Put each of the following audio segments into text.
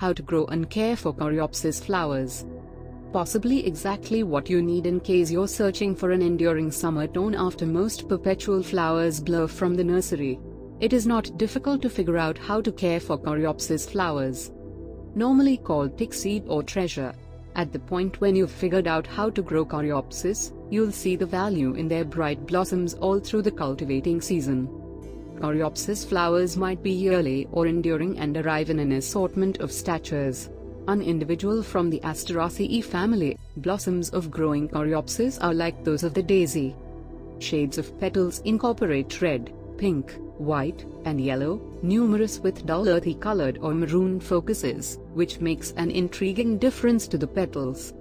how to grow and care for Coreopsis flowers. Possibly exactly what you need in case you're searching for an enduring summer tone after most perpetual flowers blur from the nursery. It is not difficult to figure out how to care for Coreopsis flowers. Normally called tickseed or treasure. At the point when you've figured out how to grow Coreopsis, you'll see the value in their bright blossoms all through the cultivating season. Coreopsis flowers might be yearly or enduring and arrive in an assortment of statures. An individual from the Asteraceae family, blossoms of growing Coreopsis are like those of the daisy. Shades of petals incorporate red, pink, white, and yellow, numerous with dull earthy colored or maroon focuses, which makes an intriguing difference to the petals.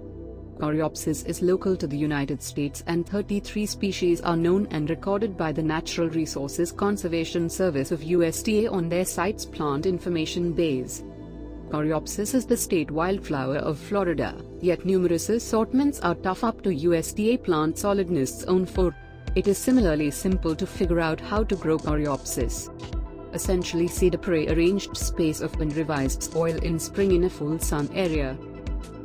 Coreopsis is local to the United States and 33 species are known and recorded by the Natural Resources Conservation Service of USDA on their site's plant information base. Coreopsis is the state wildflower of Florida, yet numerous assortments are tough up to USDA plant solidness zone 4. It is similarly simple to figure out how to grow Coreopsis. Essentially seed a pre-arranged space of unrevised soil in spring in a full sun area.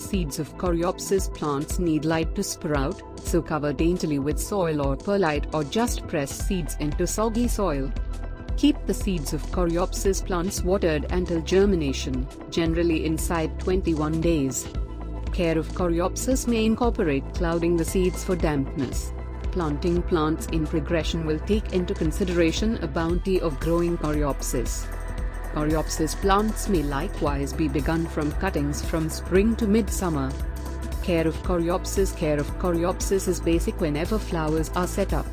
Seeds of Coreopsis plants need light to sprout, so cover daintily with soil or perlite or just press seeds into soggy soil. Keep the seeds of Coreopsis plants watered until germination, generally inside 21 days. Care of Coreopsis may incorporate clouding the seeds for dampness. Planting plants in progression will take into consideration a bounty of growing Coreopsis. Coreopsis plants may likewise be begun from cuttings from spring to midsummer. Care of Coreopsis is basic whenever flowers are set up.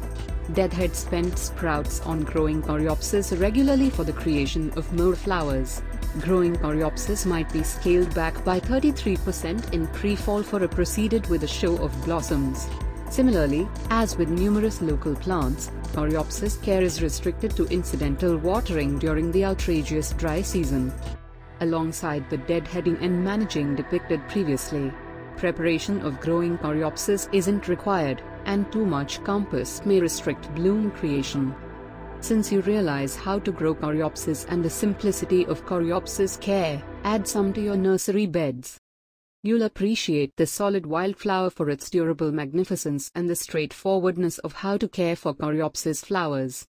Deadhead spent sprouts on growing Coreopsis regularly for the creation of more flowers. Growing Coreopsis might be scaled back by 33% in pre-fall for a proceeded with a show of blossoms. Similarly, as with numerous local plants, Coreopsis care is restricted to incidental watering during the outrageous dry season. Alongside the deadheading and managing depicted previously, preparation of growing Coreopsis isn't required, and too much compass may restrict bloom creation. Since you realize how to grow Coreopsis and the simplicity of Coreopsis care, add some to your nursery beds. You'll appreciate the solid wildflower for its durable magnificence and the straightforwardness of how to care for Coreopsis flowers.